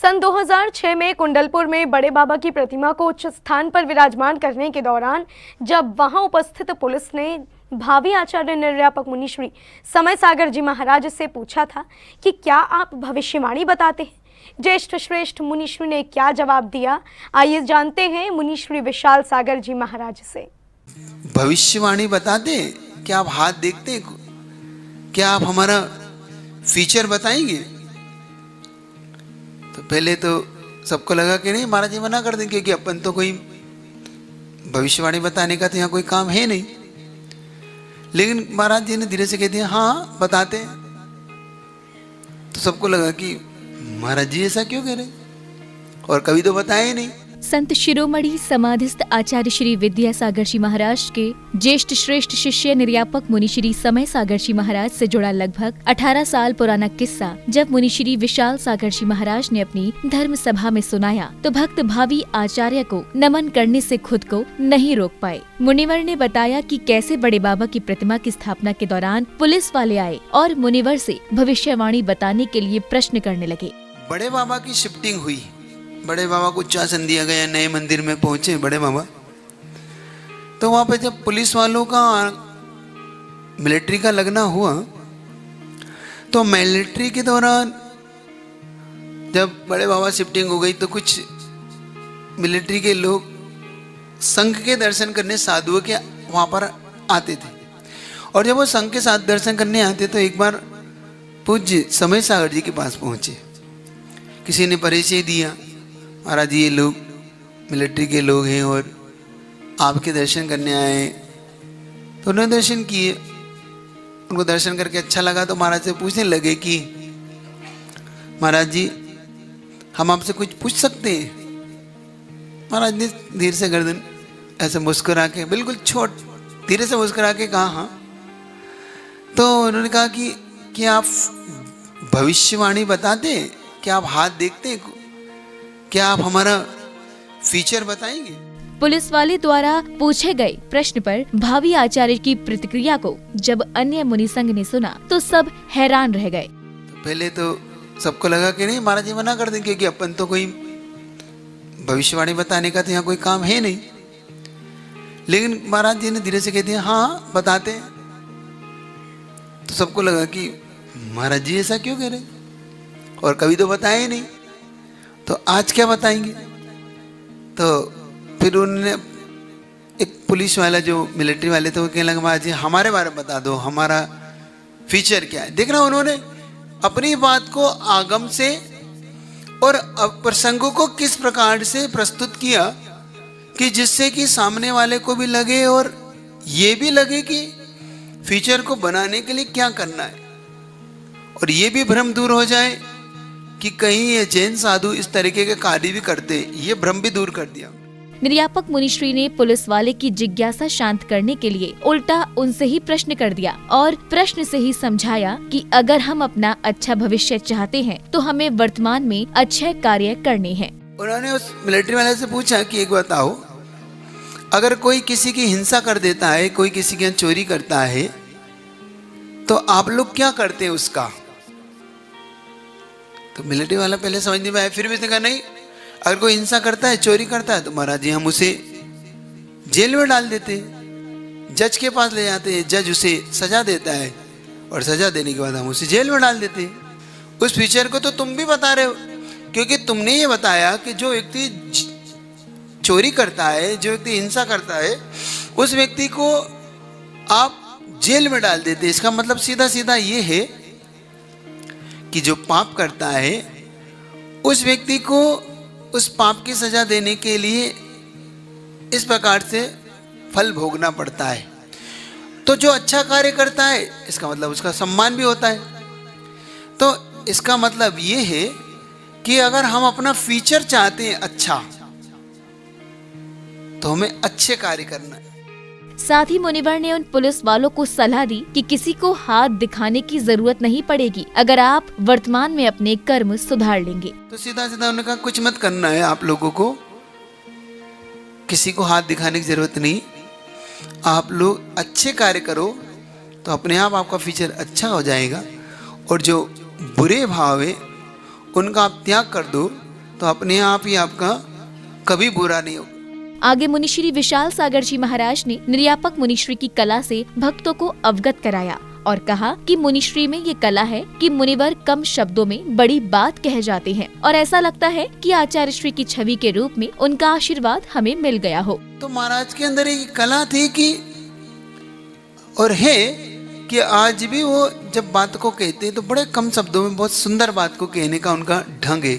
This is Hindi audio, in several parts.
सन 2006 में कुंडलपुर में बड़े बाबा की प्रतिमा को उच्च स्थान पर विराजमान करने के दौरान जब वहां उपस्थित पुलिस ने भावी आचार्य निर्यापक मुनीश्री समय सागर जी महाराज से पूछा था कि क्या आप भविष्यवाणी बताते हैं, ज्येष्ठ श्रेष्ठ मुनीश्री ने क्या जवाब दिया, आइए जानते हैं मुनीश्री विशाल सागर जी महाराज से। भविष्यवाणी बताते, क्या आप हाथ देखते हैं? क्या आप हमारा फीचर बताएंगे? तो पहले तो सबको लगा कि नहीं, महाराज जी मना कर देंगे कि अपन तो कोई भविष्यवाणी बताने का तो यहाँ कोई काम है नहीं। लेकिन महाराज जी ने धीरे से कह दिया हाँ बताते हैं। तो सबको लगा कि महाराज जी ऐसा क्यों कह रहे, और कभी तो बताया ही नहीं। संत शिरोमणि समाधिस्थ आचार्य श्री विद्यासागर जी महाराज के ज्येष्ठ श्रेष्ठ शिष्य निर्यापक मुनिश्री समय सागर जी महाराज से जुड़ा लगभग 18 साल पुराना किस्सा जब मुनिश्री विशाल सागर जी महाराज ने अपनी धर्म सभा में सुनाया तो भक्त भावी आचार्य को नमन करने से खुद को नहीं रोक पाए। मुनिवर ने बताया कि कैसे बड़े बाबा की प्रतिमा की स्थापना के दौरान पुलिस वाले आए और मुनिवर से भविष्यवाणी बताने के लिए प्रश्न करने लगे। बड़े बाबा की शिफ्टिंग हुई, बड़े बाबा को शासन दिया गया, नए मंदिर में पहुंचे बड़े बाबा। तो वहां पे जब पुलिस वालों का मिलिट्री का लगना हुआ तो मिलिट्री के दौरान जब बड़े बाबा शिफ्टिंग हो गई तो कुछ मिलिट्री के लोग संघ के दर्शन करने साधुओं के वहां पर आते थे। और जब वो संघ के साथ दर्शन करने आते तो एक बार पूज्य समय सागर जी के पास पहुंचे। किसी ने परिचय दिया, महाराज जी ये लोग मिलिट्री के लोग हैं और आपके दर्शन करने आए। तो उन्होंने दर्शन किए, उनको दर्शन करके अच्छा लगा तो महाराज से पूछने लगे कि महाराज जी हम आपसे कुछ पूछ सकते हैं? महाराज ने धीरे से गर्दन ऐसे मुस्कुरा के, बिल्कुल धीरे से मुस्कुरा के कहा हाँ। तो उन्होंने कहा कि क्या आप भविष्यवाणी बताते हैं? क्या आप हाथ देखते हैं? क्या आप हमारा फीचर बताएंगे? पुलिस वाले द्वारा पूछे गए प्रश्न पर भावी आचार्य की प्रतिक्रिया को जब अन्य मुनि संघ ने सुना तो सब हैरान रह गए। तो पहले तो सबको लगा कि नहीं, महाराज जी मना कर देंगे कि अपन तो कोई भविष्यवाणी बताने का तो यहाँ कोई काम है नहीं। लेकिन महाराज जी ने धीरे से कह दिया हाँ बताते हैं। तो सबको लगा कि महाराज जी ऐसा क्यों कह रहे, और कभी तो बताया ही नहीं, तो आज क्या बताएंगे? तो फिर उन्होंने एक पुलिस वाला जो मिलिट्री वाले थे वो कहने लगा महाराज जी हमारे बारे में बता दो, हमारा फीचर क्या है। देखना उन्होंने अपनी बात को आगम से और प्रसंगों को किस प्रकार से प्रस्तुत किया कि जिससे कि सामने वाले को भी लगे और ये भी लगे कि फीचर को बनाने के लिए क्या करना है, और ये भी भ्रम दूर हो जाए कि कहीं ये जैन साधु इस तरीके के कार्य भी करते, ये भ्रम भी दूर कर दिया। निर्यापक मुनिश्री ने पुलिस वाले की जिज्ञासा शांत करने के लिए उल्टा उनसे ही प्रश्न कर दिया और प्रश्न से ही समझाया कि अगर हम अपना अच्छा भविष्य चाहते हैं तो हमें वर्तमान में अच्छे कार्य करने हैं। उन्होंने उस मिलिट्री वाले से पूछा कि एक बताओ, अगर कोई किसी की हिंसा कर देता है, कोई किसी के यहाँ चोरी करता है, तो आप लोग क्या करते हैं उसका? तो मिलिट्री वाला पहले समझ नहीं पाया, फिर भी उसने कहा नहीं, अगर कोई हिंसा करता है, चोरी करता है तो महाराज जी हम उसे जेल में डाल देते हैं, जज के पास ले जाते हैं, जज उसे सजा देता है और सजा देने के बाद हम उसे जेल में डाल देते हैं। उस फीचर को तो तुम भी बता रहे हो, क्योंकि तुमने ये बताया कि जो व्यक्ति चोरी करता है, जो व्यक्ति हिंसा करता है, उस व्यक्ति को आप जेल में डाल देते हैं। इसका मतलब सीधा सीधा ये है कि जो पाप करता है उस व्यक्ति को उस पाप की सजा देने के लिए इस प्रकार से फल भोगना पड़ता है। तो जो अच्छा कार्य करता है इसका मतलब उसका सम्मान भी होता है। तो इसका मतलब ये है कि अगर हम अपना फीचर चाहते हैं अच्छा, तो हमें अच्छे कार्य करना है। साथ ही मुनिवर ने उन पुलिस वालों को सलाह दी कि किसी को हाथ दिखाने की जरूरत नहीं पड़ेगी अगर आप वर्तमान में अपने कर्म सुधार लेंगे। तो सीधा सीधा उन्होंने कहा कुछ मत करना है आप लोगों को, किसी को हाथ दिखाने की जरूरत नहीं, आप लोग अच्छे कार्य करो तो अपने आप आपका फीचर अच्छा हो जाएगा, और जो बुरे भाव है उनका आप त्याग कर दो तो अपने आप ही आपका कभी बुरा नहीं होगा। आगे मुनिश्री विशाल सागर जी महाराज ने निर्यापक मुनिश्री की कला से भक्तों को अवगत कराया और कहा कि मुनिश्री में ये कला है कि मुनिवर कम शब्दों में बड़ी बात कह जाते हैं और ऐसा लगता है कि आचार्य श्री की छवि के रूप में उनका आशीर्वाद हमें मिल गया हो। तो महाराज के अंदर एक कला थी कि और है कि आज भी वो जब बात को कहते हैं तो बड़े कम शब्दों में बहुत सुंदर बात को कहने का उनका ढंग है।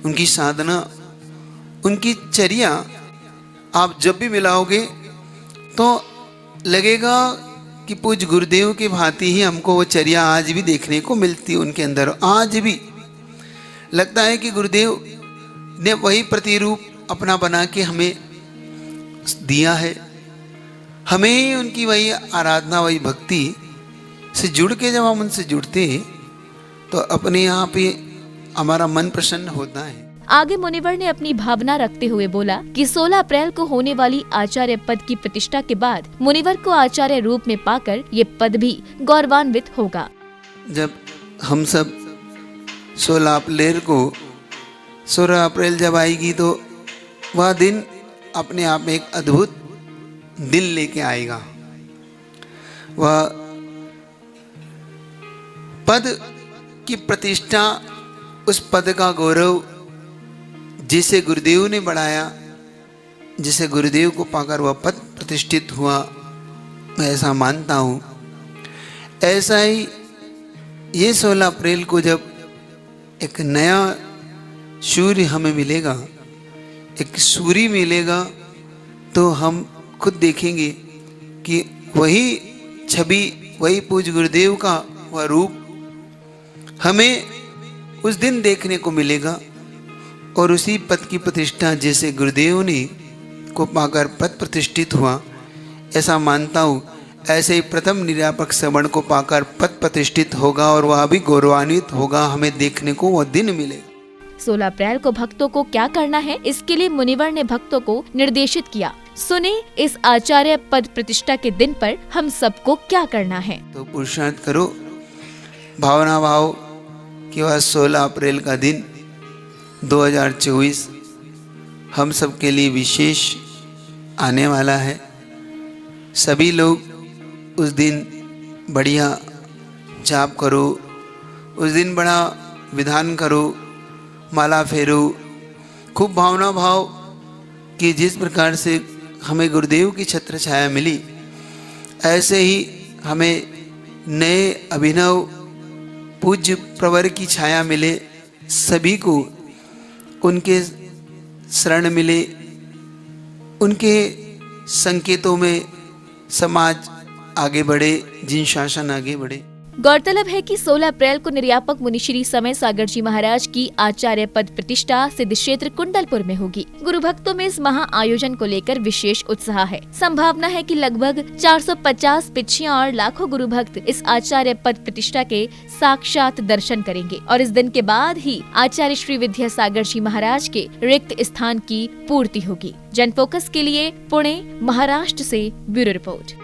उनकी साधना, उनकी चर्या आप जब भी मिलाओगे तो लगेगा कि पूज्य गुरुदेव की भांति ही हमको वो चर्या आज भी देखने को मिलती है उनके अंदर। आज भी लगता है कि गुरुदेव ने वही प्रतिरूप अपना बना के हमें दिया है। हमें उनकी वही आराधना, वही भक्ति से जुड़ के जब हम उनसे जुड़ते हैं तो अपने आप ही हमारा मन प्रसन्न होता है। आगे मुनिवर ने अपनी भावना रखते हुए बोला कि 16 अप्रैल को होने वाली आचार्य पद की प्रतिष्ठा के बाद मुनिवर को आचार्य रूप में पाकर ये पद भी गौरवान्वित होगा। जब हम सब 16 अप्रैल जब आएगी तो वह दिन अपने आप में एक अद्भुत दिन लेके आएगा। वह पद की प्रतिष्ठा, उस पद का गौरव जिसे गुरुदेव ने बढ़ाया, जिसे गुरुदेव को पाकर वह पद प्रतिष्ठित हुआ, मैं ऐसा मानता हूँ। ऐसा ही ये 16 अप्रैल को जब एक नया सूर्य हमें मिलेगा, एक सूर्य मिलेगा, तो हम खुद देखेंगे कि वही छवि, वही पूज्य गुरुदेव का वह रूप हमें उस दिन देखने को मिलेगा। और उसी पद की प्रतिष्ठा जैसे गुरुदेव ने को पाकर पद प्रतिष्ठित हुआ, ऐसा मानता हूँ, ऐसे ही प्रथम निर्यापक श्रवण को पाकर पद प्रतिष्ठित होगा और वह भी गौरवान्वित होगा, हमें देखने को वह दिन मिलेगा। 16 अप्रैल को भक्तों को क्या करना है, इसके लिए मुनिवर ने भक्तों को निर्देशित किया। सुने इस आचार्य पद प्रतिष्ठा के दिन पर हम सबको क्या करना है। तो पुरुषार्थ करो, भावना भाव कि वह 16 अप्रैल का दिन 2024 हम सब के लिए विशेष आने वाला है। सभी लोग उस दिन बढ़िया जाप करो, उस दिन बड़ा विधान करो, माला फेरो, खूब भावना भाव कि जिस प्रकार से हमें गुरुदेव की छत्र छाया मिली, ऐसे ही हमें नए अभिनव पूज्य प्रवर की छाया मिले, सभी को उनके शरण मिले, उनके संकेतों में समाज आगे बढ़े, जिन शासन आगे बढ़े। गौरतलब है कि 16 अप्रैल को निर्यापक मुनिश्री समय सागर जी महाराज की आचार्य पद प्रतिष्ठा सिद्ध क्षेत्र कुंडलपुर में होगी। गुरु भक्तों में इस महा आयोजन को लेकर विशेष उत्साह है। संभावना है कि लगभग 450 पिछियां और लाखों गुरु भक्त इस आचार्य पद प्रतिष्ठा के साक्षात दर्शन करेंगे और इस दिन के बाद ही आचार्य श्री विद्यासागर जी महाराज के रिक्त स्थान की पूर्ति होगी। जनफोकस के लिए पुणे, महाराष्ट्र से ब्यूरो रिपोर्ट।